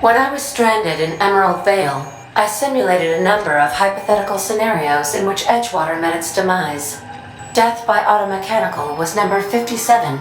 When I was stranded in Emerald Vale, I simulated a number of hypothetical scenarios in which Edgewater met its demise. Death by automechanical was number 57.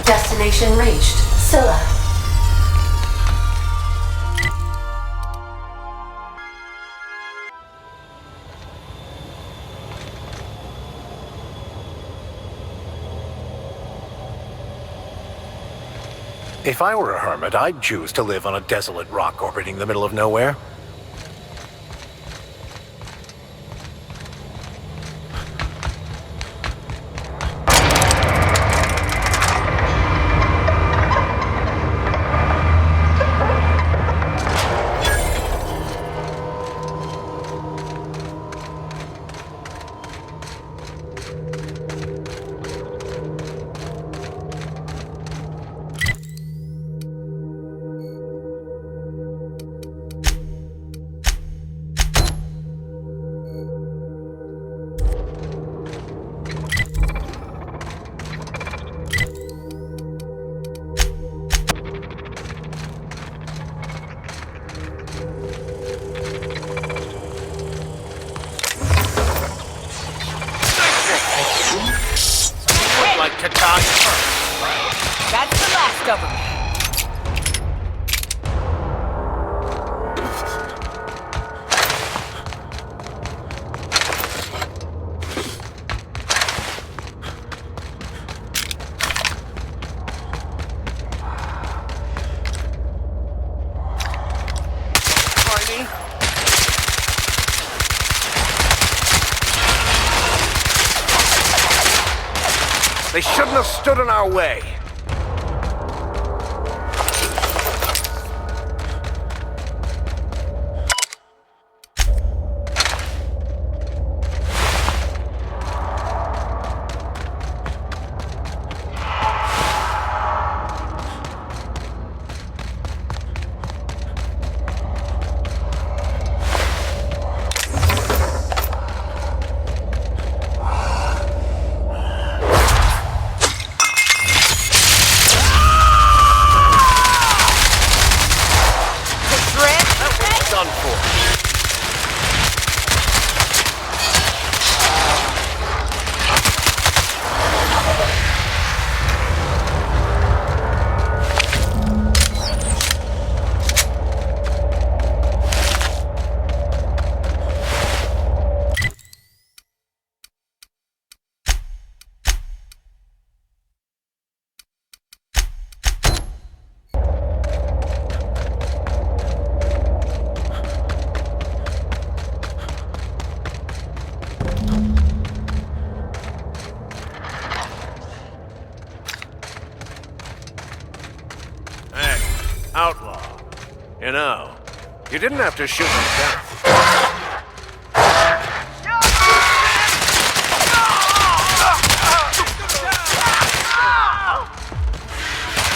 Destination reached. Scylla. If I were a hermit, I'd choose to live on a desolate rock orbiting the middle of nowhere. That's the last of them. They shouldn't have stood in our way. Done for. Outlaw. You know, you didn't have to shoot him down.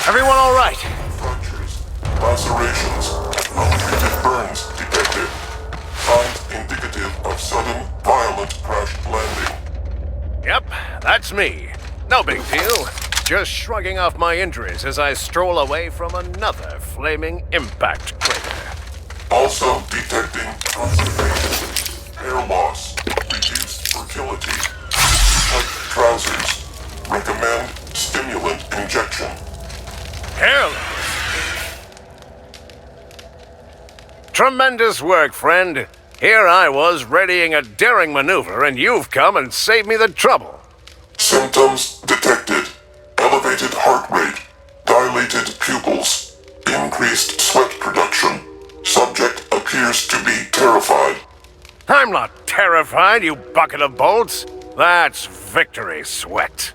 Everyone all right? Fractures, lacerations, untreated burns detected. Signs indicative of sudden, violent crash landing. Yep, that's me. No big deal. Just shrugging off my injuries as I stroll away from another flaming impact crater. Also detecting constipation, hair loss, reduced fertility, tight trousers. Recommend stimulant injection. Hair loss? Tremendous work, friend. Here I was readying a daring maneuver, and you've come and saved me the trouble. Symptoms detected. Elevated heart rate, dilated pupils, increased sweat production. Subject appears to be terrified. I'm not terrified, you bucket of bolts. That's victory sweat.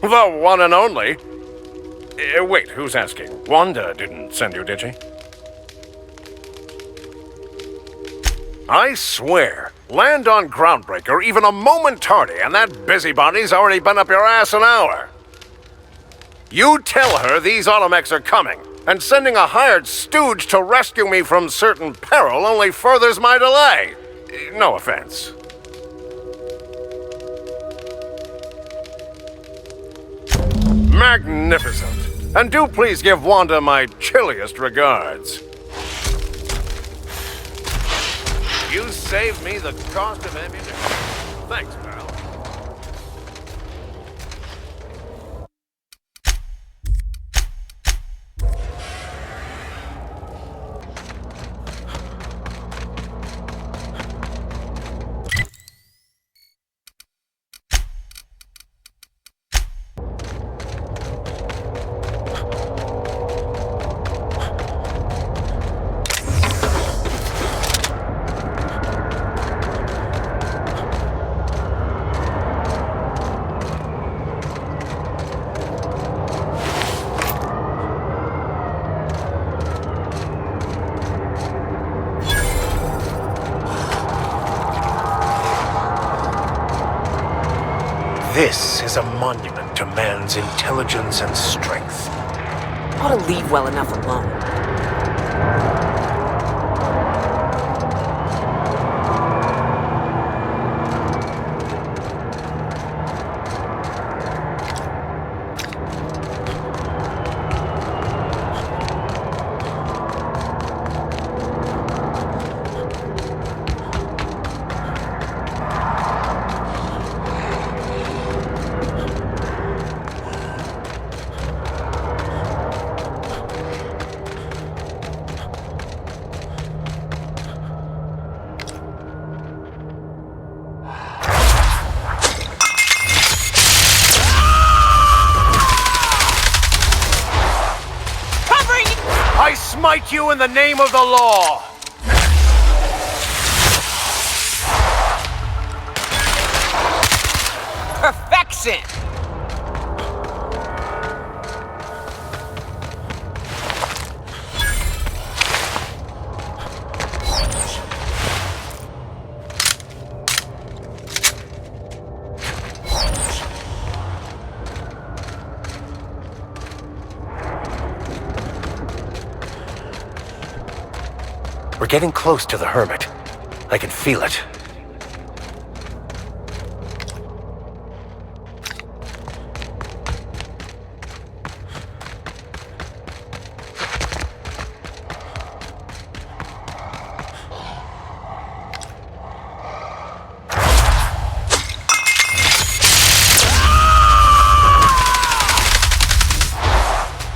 The one and only. Wait, who's asking? Wanda didn't send you, did she? I swear, land on Groundbreaker even a moment tardy, and that busybody's already been up your ass an hour. You tell her these Automechs are coming, and sending a hired stooge to rescue me from certain peril only furthers my delay. No offense. Magnificent. And do please give Wanda my chilliest regards. You saved me the cost of ammunition. Thanks, pal. This is a monument to man's intelligence and strength. Ought to leave well enough alone. I smite you in the name of the law! Perfection! We're getting close to the Hermit. I can feel it.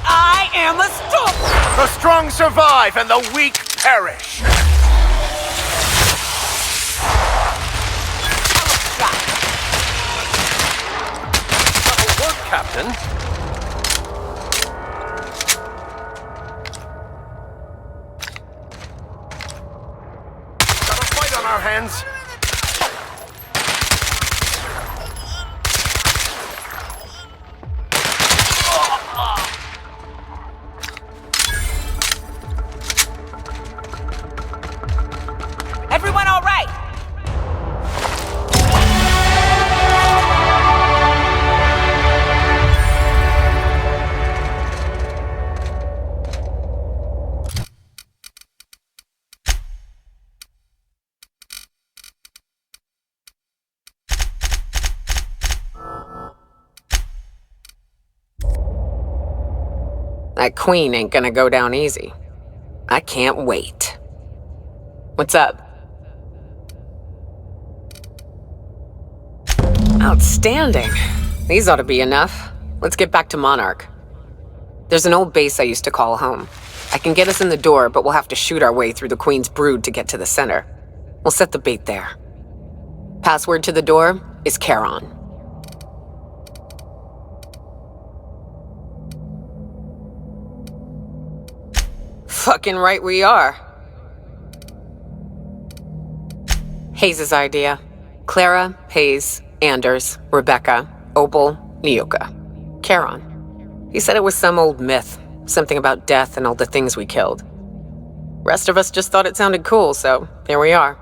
I am a storm! The strong survive and the weak perish. That'll work, Captain. Got a fight on our hands. Everyone all right? That queen ain't gonna go down easy. I can't wait. What's up? Outstanding. These ought to be enough. Let's get back to Monarch. There's an old base I used to call home. I can get us in the door, but we'll have to shoot our way through the Queen's brood to get to the center. We'll set the bait there. Password to the door is Charon. Fucking right we are. Hayes' idea. Clara, Hayes, Anders, Rebecca, Opal, Nyoka. Charon. He said it was some old myth, something about death and all the things we killed. Rest of us just thought it sounded cool, so here we are.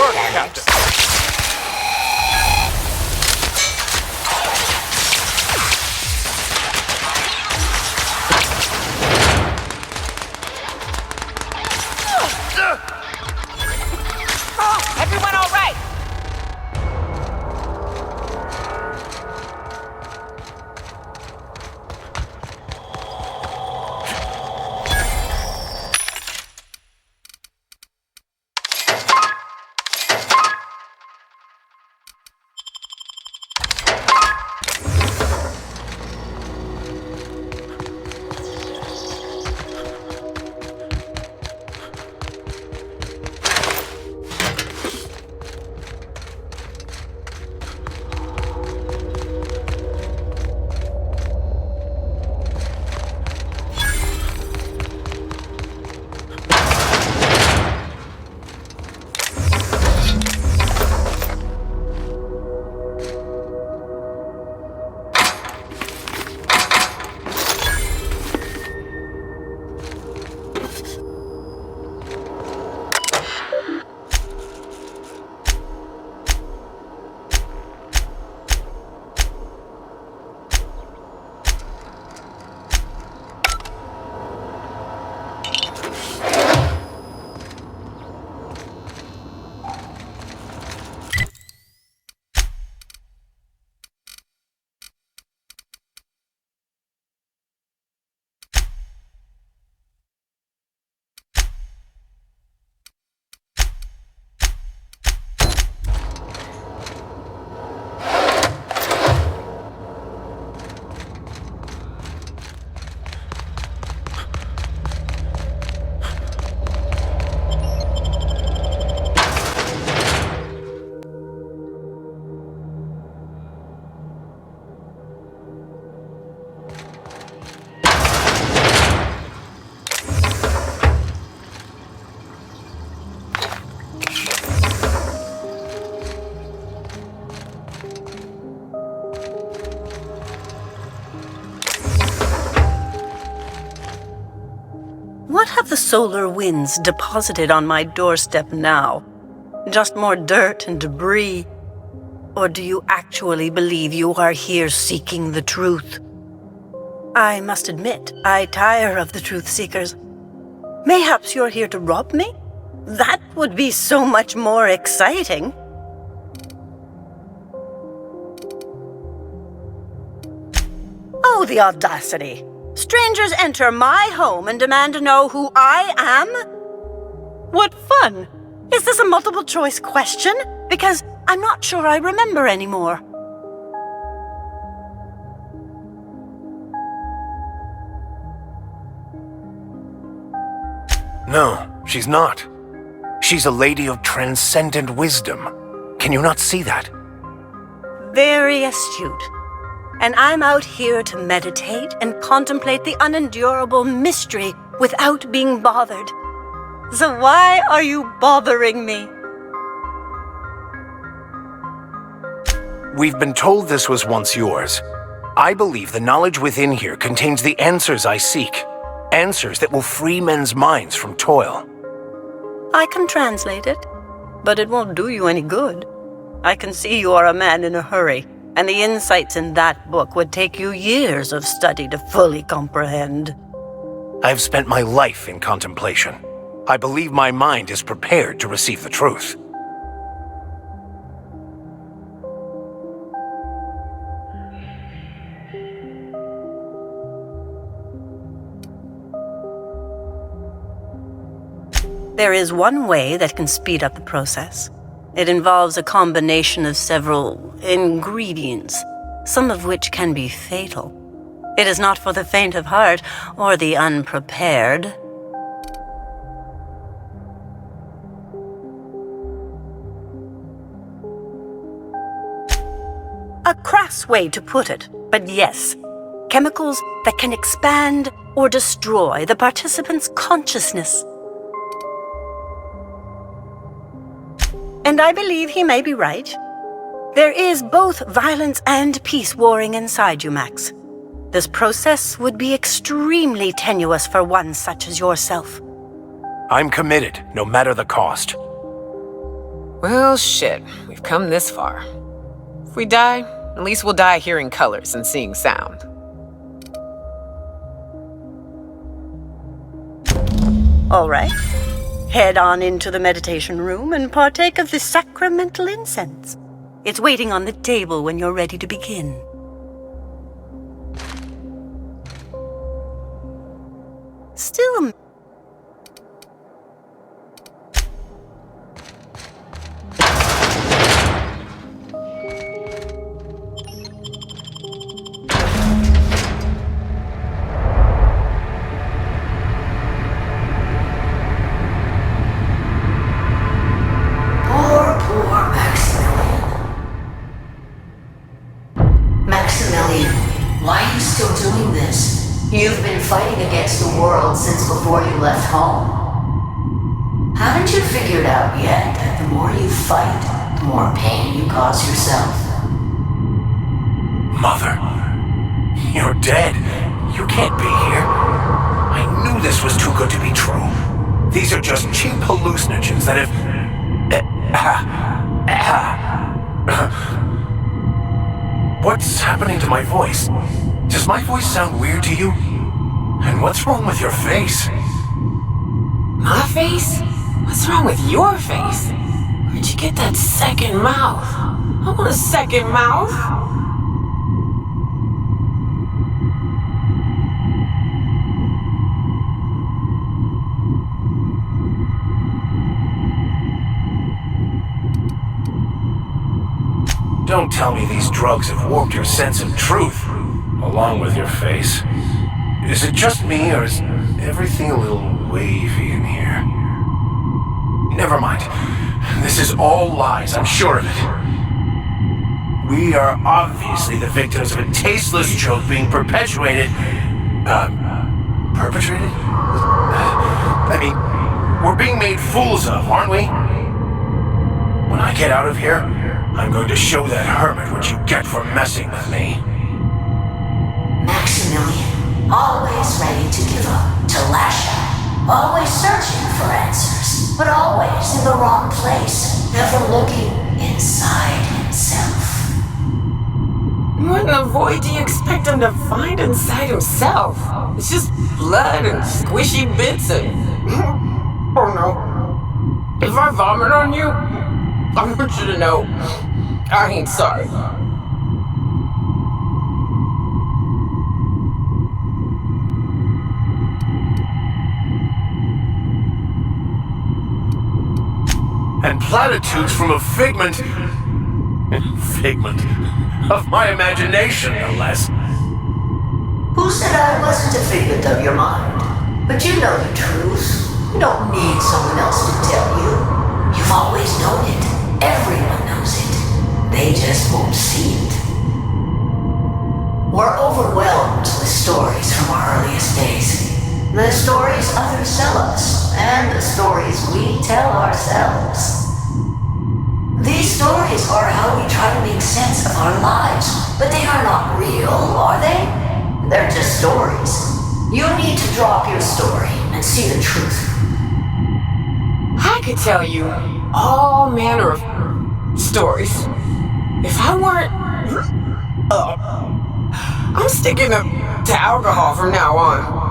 work, Captain. Everyone all right? What have the solar winds deposited on my doorstep now? Just more dirt and debris? Or do you actually believe you are here seeking the truth? I must admit, I tire of the truth seekers. Mayhaps you're here to rob me? That would be so much more exciting. Oh, the audacity! Strangers enter my home and demand to know who I am? What fun! Is this a multiple choice question? Because I'm not sure I remember anymore. No, she's not. She's a lady of transcendent wisdom. Can you not see that? Very astute. And I'm out here to meditate and contemplate the unendurable mystery without being bothered. So why are you bothering me? We've been told this was once yours. I believe the knowledge within here contains the answers I seek. Answers that will free men's minds from toil. I can translate it, but it won't do you any good. I can see you are a man in a hurry, and the insights in that book would take you years of study to fully comprehend. I've spent my life in contemplation. I believe my mind is prepared to receive the truth. There is one way that can speed up the process. It involves a combination of several ingredients, some of which can be fatal. It is not for the faint of heart or the unprepared. A crass way to put it, but yes, chemicals that can expand or destroy the participant's consciousness. And I believe he may be right. There is both violence and peace warring inside you, Max. This process would be extremely tenuous for one such as yourself. I'm committed, no matter the cost. Well, shit. We've come this far. If we die, at least we'll die hearing colors and seeing sound. All right. Head on into the meditation room and partake of the sacramental incense. It's waiting on the table when you're ready to begin. Still Maximilian, why are you still doing this? You've been fighting against the world since before you left home. Haven't you figured out yet that the more you fight, the more pain you cause yourself? Mother, you're dead. You can't be here. I knew this was too good to be true. These are just cheap hallucinogens that have... What's happening to my voice? Does my voice sound weird to you? And what's wrong with your face? My face? What's wrong with your face? Where'd you get that second mouth? I want a second mouth. Don't tell me these drugs have warped your sense of truth, along with your face. Is it just me, or is everything a little wavy in here? Never mind. This is all lies, I'm sure of it. We are obviously the victims of a tasteless joke being perpetuated... perpetrated? I mean, we're being made fools of, aren't we? When I get out of here, I'm going to show that hermit what you get for messing with me. Maximilian, always ready to give up, to lash out, always searching for answers, but always in the wrong place, never looking inside himself. What in the void do you expect him to find inside himself? It's just blood and squishy bits and... Oh no. If I vomit on you, I want you to know I ain't sorry. And platitudes from a figment of my imagination, no less. Who said I wasn't a figment of your mind? But you know the truth. You don't need someone else to tell you. You've always known it. Everyone knows it. They just won't see it. We're overwhelmed with stories from our earliest days. The stories others tell us, and the stories we tell ourselves. These stories are how we try to make sense of our lives, but they are not real, are they? They're just stories. You need to drop your story and see the truth. I could tell you all manner of stories. If I weren't... I'm sticking to alcohol from now on.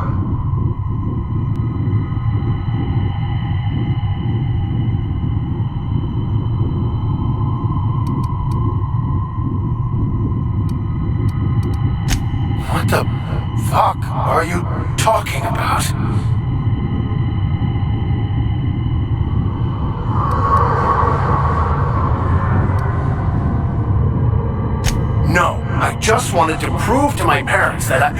What the fuck are you talking about? No, I just wanted to prove to my parents that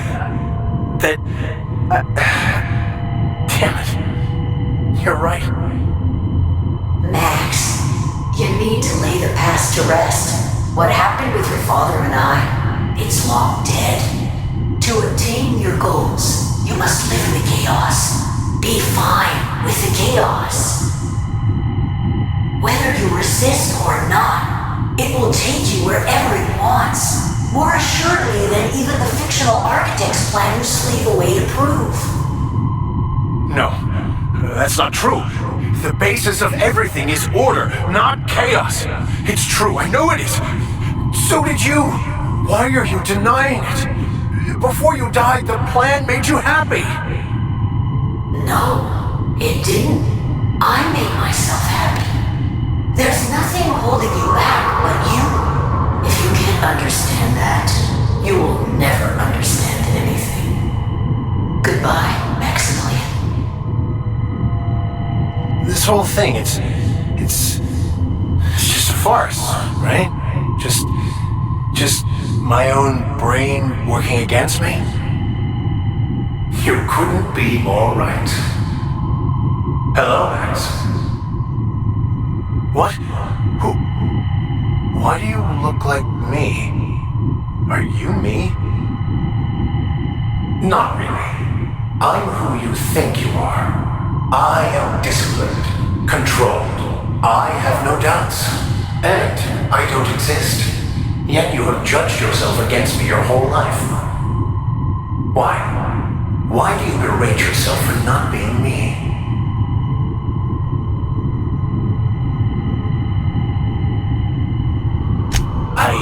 damn it. You're right. Max, you need to lay the past to rest. What happened with your father and I, it's long dead. To attain your goals, you must live in the chaos. Be fine with the chaos. Whether you resist or not, it will take you wherever it wants. More assuredly than even the fictional architect's plan you slave away to prove. No. That's not true. The basis of everything is order, not chaos. It's true, I know it is. So did you. Why are you denying it? Before you died, the plan made you happy. No, it didn't. I made myself happy. There's nothing holding you back but you. If you can't understand that, you will never understand anything. Goodbye, Maximilian. This whole thing, it's just a farce, right? Just my own brain working against me? You couldn't be more right. Hello, Max. What? Who? Why do you look like me? Are you me? Not really. I'm who you think you are. I am disciplined, controlled. I have no doubts. And I don't exist. Yet you have judged yourself against me your whole life. Why? Why do you berate yourself for not being me? I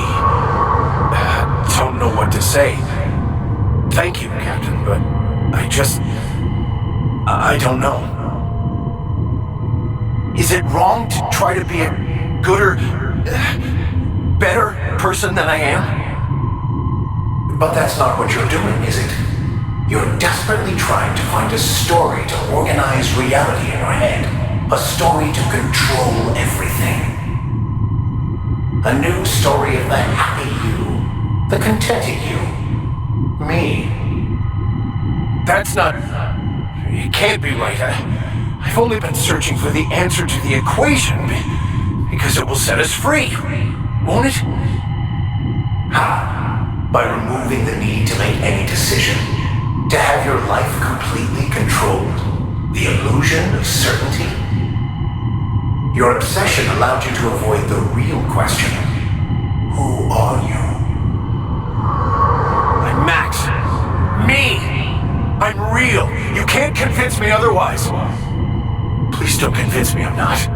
don't know what to say. Thank you, Captain, but I don't know. Is it wrong to try to be a gooder, better person than I am? But that's not what you're doing, is it? You're desperately trying to find a story to organize reality in your head. A story to control everything. A new story of the happy you, the contented you, me. That's not... It can't be right. I've only been searching for the answer to the equation because it will set us free, won't it? How? By removing the need to make any decision. To have your life completely controlled. The illusion of certainty. Your obsession allowed you to avoid the real question. Who are you? I'm Max. Me! I'm real. You can't convince me otherwise. Please don't convince me I'm not.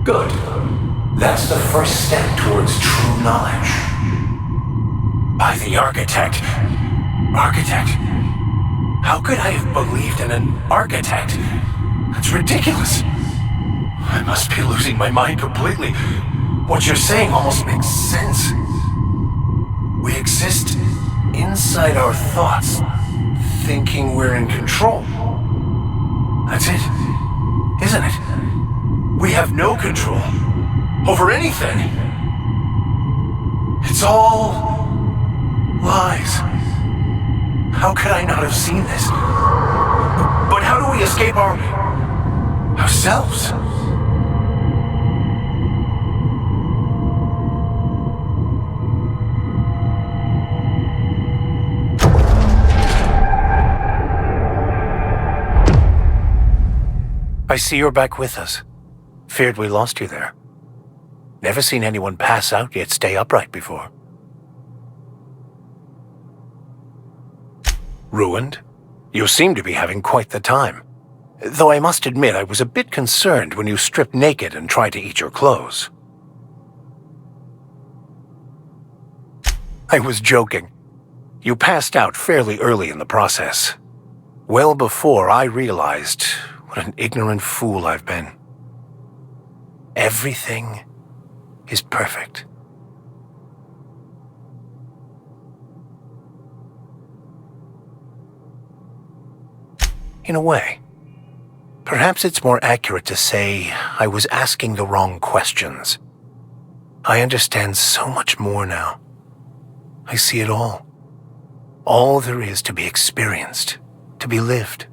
Good. That's the first step towards true knowledge. By the architect. Architect? How could I have believed in an architect? That's ridiculous. I must be losing my mind completely. What you're saying almost makes sense. We exist inside our thoughts, thinking we're in control. That's it, isn't it? We have no control over anything. It's all lies. How could I not have seen this? But how do we escape ourselves? I see you're back with us. Feared we lost you there. Never seen anyone pass out yet stay upright before. Ruined? You seem to be having quite the time. Though I must admit I was a bit concerned when you stripped naked and tried to eat your clothes. I was joking. You passed out fairly early in the process. Well before I realized what an ignorant fool I've been. Everything is perfect. In a way. Perhaps it's more accurate to say I was asking the wrong questions. I understand so much more now. I see it all. All there is to be experienced, to be lived.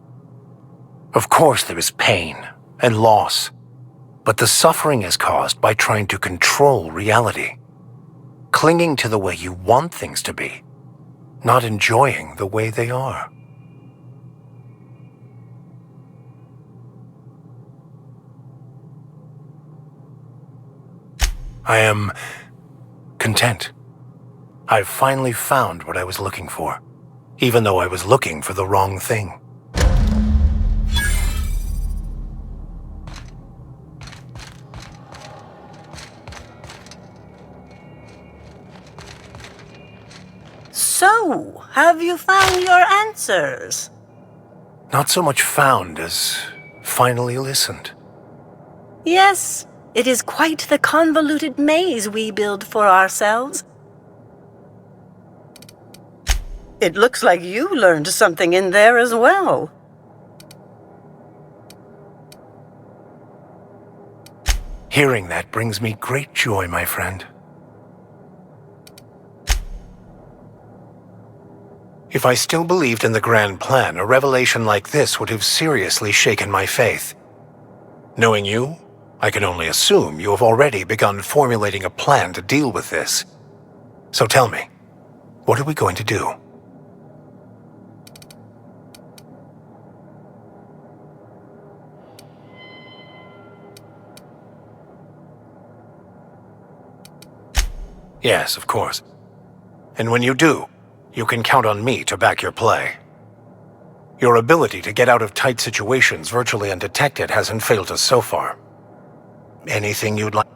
Of course there is pain and loss, but the suffering is caused by trying to control reality, clinging to the way you want things to be, not enjoying the way they are. I am content. I've finally found what I was looking for, even though I was looking for the wrong thing. So, have you found your answers? Not so much found as finally listened. Yes, it is quite the convoluted maze we build for ourselves. It looks like you learned something in there as well. Hearing that brings me great joy, my friend. If I still believed in the grand plan, a revelation like this would have seriously shaken my faith. Knowing you, I can only assume you have already begun formulating a plan to deal with this. So tell me, what are we going to do? Yes, of course. And when you do, you can count on me to back your play. Your ability to get out of tight situations virtually undetected hasn't failed us so far. Anything you'd like?